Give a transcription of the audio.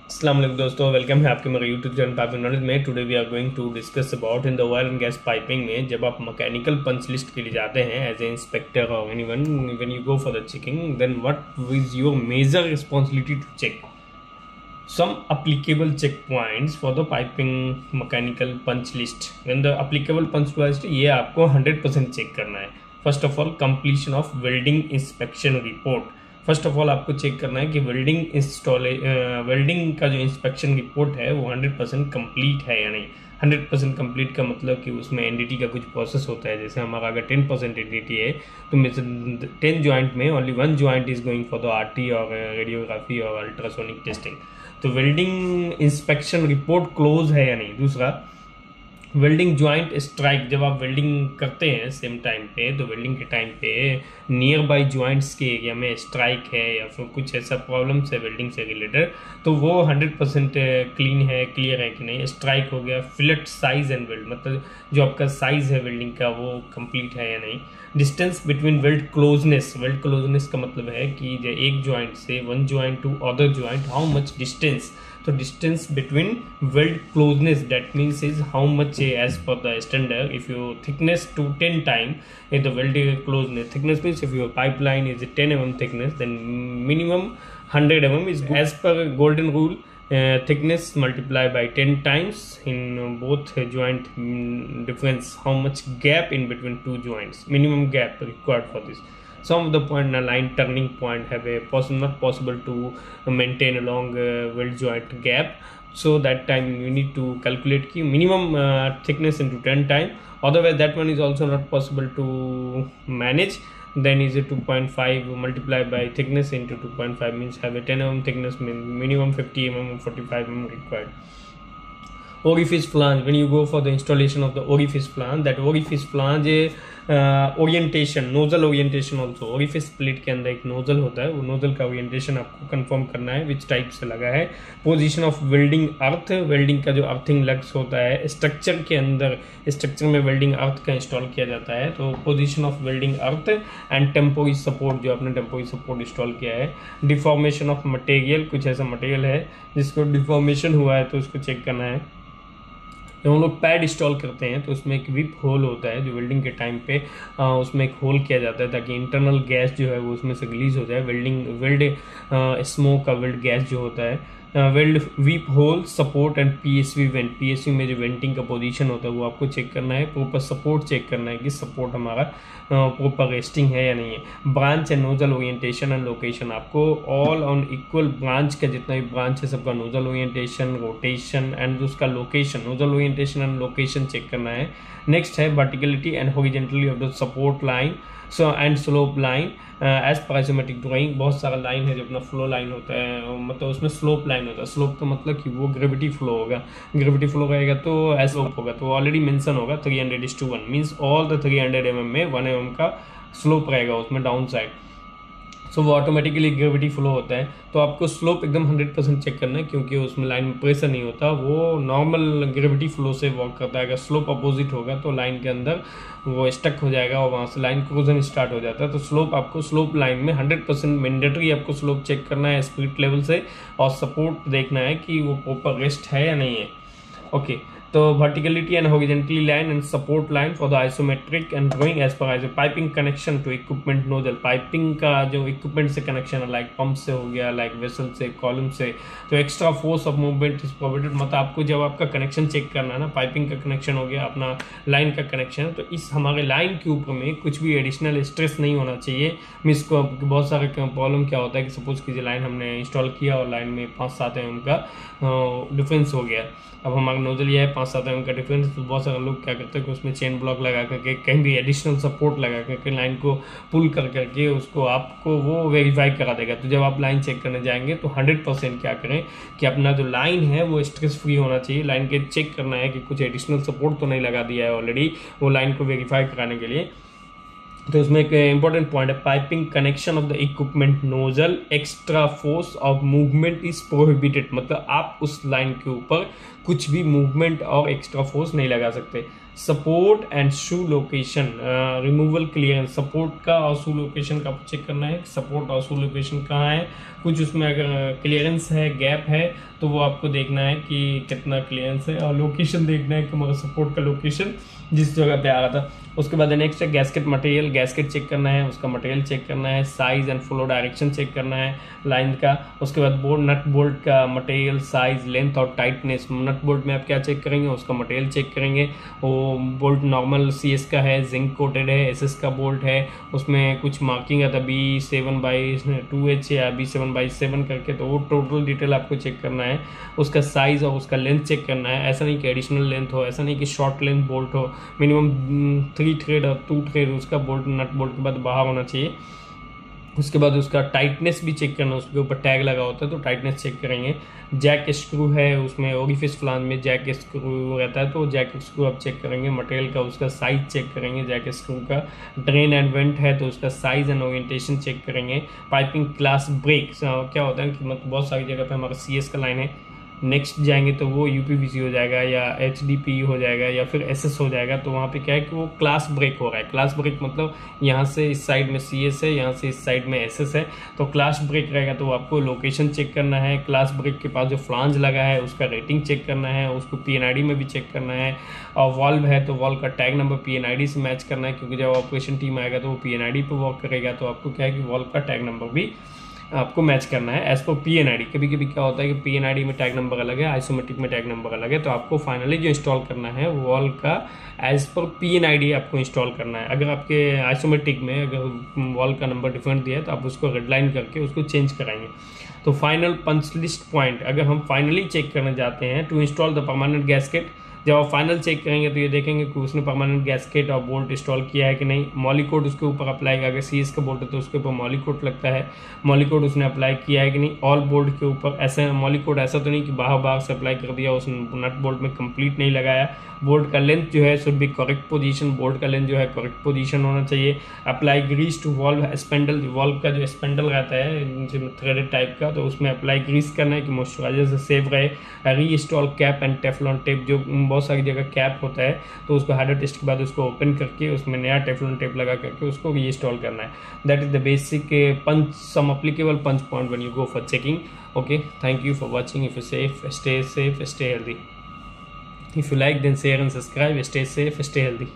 अस्सलाम वालेकुम दोस्तों, वेलकम है आपके मेरे यूट्यूब चैनल पाइपिंग नॉलेज में। Today we are going to discuss about in the oil and gas piping में जब आप मैकेनिकल पंच लिस्ट के लिए जाते हैं एज ए इंस्पेक्टर और anyone when you go for the checking, then what is your major responsibility to check some applicable checkpoints for the piping mechanical punch list. When the applicable punch list ये आपको 100% check करना है। First of all completion of welding inspection report. First of all आपको check करना है कि welding का जो इंस्पेक्शन रिपोर्ट है वो 100% कंप्लीट है या नहीं। 100% कंप्लीट का मतलब कि उसमें एनडीटी का कुछ प्रोसेस होता है। जैसे हमारा अगर 10% एनडीटी है तो में से 10 ज्वाइंट में only 1 joint is going for the RT और रेडियोग्राफी और अल्ट्रासोनिक टेस्टिंग। तो वेल्डिंग इंस्पेक्शन रिपोर्ट क्लोज है या नहीं। दूसरा, वेल्डिंग ज्वाइंट स्ट्राइक। जब आप वेल्डिंग करते हैं सेम टाइम पे तो वेल्डिंग के टाइम पे नियर बाई ज्वाइंट्स के एरिया में स्ट्राइक है या फिर कुछ ऐसा प्रॉब्लम्स है वेल्डिंग से रिलेटेड, तो वो 100% क्लीन है, क्लियर है कि नहीं। स्ट्राइक हो गया। फिलेट साइज एंड वेल्ड, मतलब जो आपका साइज है वेल्डिंग का वो कंप्लीट है या नहीं। Distance between weld closeness. Weld closeness का मतलब है कि एक ज्वाइंट से 1 joint to other joint how much distance. तो distance between weld closeness that means is how much as per the standard. If you thickness to 10 time in the weld closeness. Thickness means if your pipeline is 10 mm thickness, then minimum 100 mm is as per golden rule. Thickness multiplied by 10 times in both joint difference. How much gap in between two joints? Minimum gap required for this. Some of the point in a line turning point have a not possible to maintain a long weld joint gap. So that time you need to calculate ki minimum thickness into 10 time. Otherwise that one is also not possible to manage. Then is a 2.5 multiplied by thickness into 2.5 means have a 10 mm thickness, minimum 50 mm 45 mm required. Orifice flange. When you go for the installation of the orifice flange, that orifice flange orientation, nozzle orientation also. Orifice plate के अंदर एक nozzle होता है, वो nozzle का orientation आपको confirm करना है विच टाइप से लगा है। Position of welding earth. Welding का जो अर्थिंग लग्स होता है स्ट्रक्चर के अंदर, स्ट्रक्चर में वेल्डिंग अर्थ का इंस्टॉल किया जाता है, तो position of welding earth and temporary support, जो आपने टेम्पोरी सपोर्ट इंस्टॉल किया है। डिफॉर्मेशन ऑफ मटेरियल, कुछ ऐसा मटेरियल है जिसको डिफॉर्मेशन हुआ है तो उसको चेक करना है। जब हम लोग पैड इंस्टॉल करते हैं तो उसमें एक विप होल होता है जो वेल्डिंग के टाइम पे उसमें एक होल किया जाता है ताकि इंटरनल गैस जो है वो उसमें से रिलीज हो जाए। वेल्ड स्मोक का वेल्ड गैस जो होता है। Weld weep hole support and PSV vent. PSV में जो वेंटिंग का पोजीशन होता है वो आपको चेक करना है। प्रॉपर सपोर्ट चेक करना है कि सपोर्ट हमारा प्रॉपर रेस्टिंग है या नहीं है। Branch and nozzle orientation and location. आपको ऑल ऑन इक्वल ब्रांच का जितना भी ब्रांच है सबका नोजल ओरिएंटेशन, रोटेशन एंड उसका location, nozzle orientation and location check करना है। नेक्स्ट है verticality and horizontally of the support line and slope line as per isometric drawing. बहुत सारा लाइन है जो अपना फ्लो लाइन होता है, मतलब उसमें स्लोप लाइन होता है। स्लोप का मतलब कि वो ग्रेविटी फ्लो होगा, ग्रेविटी फ्लो रहेगा तो एज स्लोप होगा, तो ऑलरेडी मेंशन होगा 300:1 मीन्स ऑल द 300 mm में 1 mm का स्लोप रहेगा उसमें डाउन साइड। सो वो ऑटोमेटिकली ग्रेविटी फ्लो होता है, तो आपको स्लोप एकदम 100% चेक करना है क्योंकि उसमें लाइन में प्रेशर नहीं होता, वो नॉर्मल ग्रेविटी फ्लो से वर्क करता है। अगर स्लोप अपोजिट होगा तो लाइन के अंदर वो स्टक हो जाएगा और वहाँ से लाइन क्रोजन स्टार्ट हो जाता है। तो स्लोप आपको स्लोप लाइन में 100% मैंडेटरी आपको स्लोप चेक करना है स्पिरिट लेवल से, और सपोर्ट देखना है कि वो प्रॉपर रेस्ट है या नहीं है। ओके, तो verticality and horizontally line and support line for the isometric and drawing as per iso. Piping connection to equipment nozzle. Piping का जो इक्विपमेंट से कनेक्शन है, लाइक पंप से हो गया, लाइक वेसल से, कॉलम से, तो extra force of movement is provided. मतलब आपको जब आपका कनेक्शन चेक करना है ना, पाइपिंग का कनेक्शन हो गया, अपना लाइन का कनेक्शन, तो इस हमारे लाइन के ऊपर में कुछ भी एडिशनल स्ट्रेस नहीं होना चाहिए। मीन्स को बहुत सारे प्रॉब्लम क्या होता है कि सपोज कीजिए लाइन हमने इंस्टॉल किया और लाइन में 5-7 mm का डिफरेंस हो गया। अब हमारा नोजल ये है 5-7 mm का डिफरेंस, तो बहुत सारे लोग क्या करते हैं कि उसमें चेन ब्लॉक लगा करके कहीं भी एडिशनल सपोर्ट लगा करके लाइन को पुल कर करके उसको आपको वो वेरीफाई करा देगा। तो जब आप लाइन चेक करने जाएंगे तो 100% क्या करें कि अपना जो लाइन है वो स्ट्रेस फ्री होना चाहिए। लाइन के चेक करना है कि कुछ एडिशनल सपोर्ट तो नहीं लगा दिया है ऑलरेडी वो लाइन को वेरीफाई कराने के लिए। तो उसमें एक इंपॉर्टेंट पॉइंट है, piping connection of the equipment nozzle extra force of movement is prohibited. मतलब आप उस लाइन के ऊपर कुछ भी मूवमेंट और एक्स्ट्रा फोर्स नहीं लगा सकते। Support and shoe location, removal clearance, support का और शू लोकेशन का चेक करना है, सपोर्ट और शू लोकेशन कहाँ है। कुछ उसमें अगर क्लियरेंस है, गैप है, तो वो आपको देखना है कि कितना क्लियरेंस है, और लोकेशन देखना है कि मगर सपोर्ट का लोकेशन जिस जगह पे आ रहा था। उसके बाद नेक्स्ट है गैस्केट मटेरियल, गैस्केट चेक करना है, उसका मटेरियल चेक करना है, size and flow direction check करना है लाइन का। उसके बाद बोल्ट नट बोल्ट का मटेरियल, साइज, लेंथ और टाइटनेस। नट बोल्ट में आप क्या चेक करेंगे, उसका मटेरियल चेक करेंगे। वो बोल्ट नॉर्मल CS का है, जिंक कोटेड है, SS का बोल्ट है, उसमें कुछ मार्किंग है B7/2H या B7/7 करके, तो वो टोटल डिटेल आपको चेक करना है। उसका साइज और उसका लेंथ चेक करना है, ऐसा नहीं कि एडिशनल लेंथ हो, ऐसा नहीं कि शॉर्ट लेंथ बोल्ट हो, मिनिमम 3 थ्रेड और 2 थ्रेड उसका बोल्ट नट बोल्ट के बाद बाहर होना चाहिए। उसके बाद उसका टाइटनेस भी चेक करना, उसके ऊपर टैग लगा होता है तो टाइटनेस चेक करेंगे। जैक स्क्रू है, उसमें ओरिफिस फ्लांज में जैक स्क्रू रहता है, तो जैक स्क्रू आप चेक करेंगे। मटेरियल का उसका साइज चेक करेंगे जैक स्क्रू का। ड्रेन एंड वेंट है तो उसका साइज एंड ओरिएंटेशन चेक करेंगे। पाइपिंग क्लास ब्रेक क्या होता है कि मतलब बहुत सारी जगह पे हमारा CS का लाइन है, नेक्स्ट जाएंगे तो वो UPVC हो जाएगा या HDPE हो जाएगा या फिर SS हो जाएगा, तो वहाँ पे क्या है कि वो क्लास ब्रेक हो रहा है। क्लास ब्रेक मतलब यहाँ से इस साइड में CS है, यहाँ से इस साइड में SS है, तो क्लास ब्रेक रहेगा तो आपको लोकेशन चेक करना है। क्लास ब्रेक के पास जो फ्लांज लगा है उसका रेटिंग चेक करना है, उसको PNID में भी चेक करना है। और वॉल्व है तो वॉल्व का टैग नंबर PNID से मैच करना है, क्योंकि जब ऑपरेशन टीम आएगा तो वो PNID पे वर्क करेगा, तो आपको क्या है कि वॉल्व का टैग नंबर भी आपको मैच करना है एज पर PNID। कभी कभी क्या होता है कि PNID में टैग नंबर अलग है, आइसोमेट्रिक में टैग नंबर अलग है, तो आपको फाइनली जो इंस्टॉल करना है वॉल का एज पर PNID आपको इंस्टॉल करना है। अगर आपके आइसोमेट्रिक में अगर वॉल का नंबर डिफरेंट दिया है तो आप उसको रेडलाइन करके उसको चेंज कराएंगे। तो फाइनल पंच लिस्ट पॉइंट, अगर हम फाइनली चेक करने जाते हैं to install the permanent gasket, जब आप फाइनल चेक करेंगे तो ये देखेंगे कि उसने परमानेंट गैस्केट और बोल्ट इंस्टॉल किया है कि नहीं। मॉलिकोट उसके ऊपर अप्लाई, अगर CS का बोल्ट है तो उसके ऊपर मॉलिकोट लगता है, मॉलिकोट उसने अप्लाई किया है कि नहीं। ऑल बोल्ट के ऊपर ऐसा मॉलिकोट ऐसा तो नहीं कि बाहर से अप्लाई कर दिया, उसने नट बोल्ट में कंप्लीट नहीं लगाया। बोल्ट का लेंथ जो है should be correct position, bolt का लेंथ जो है करेक्ट पोजीशन होना चाहिए। Apply grease to valve spindle, valve का जो स्पेंडल रहता है थ्रेडेड टाइप का, तो उसमें अप्लाई ग्रीस करना है कि मॉइस्चराइजर से सेव रहे। री install cap and Teflon tape, जो बहुत सारी जगह कैप होता है तो उसको हार्डर टेस्ट के बाद उसको ओपन करके उसमें नया टेफ्लॉन टेप लगा करके उसको री इंस्टॉल करना है। That is the basic punch some applicable punch point when you go for checking. Okay, thank you for watching. If you're safe, stay healthy. If you like, then share and subscribe. Stay safe, stay healthy.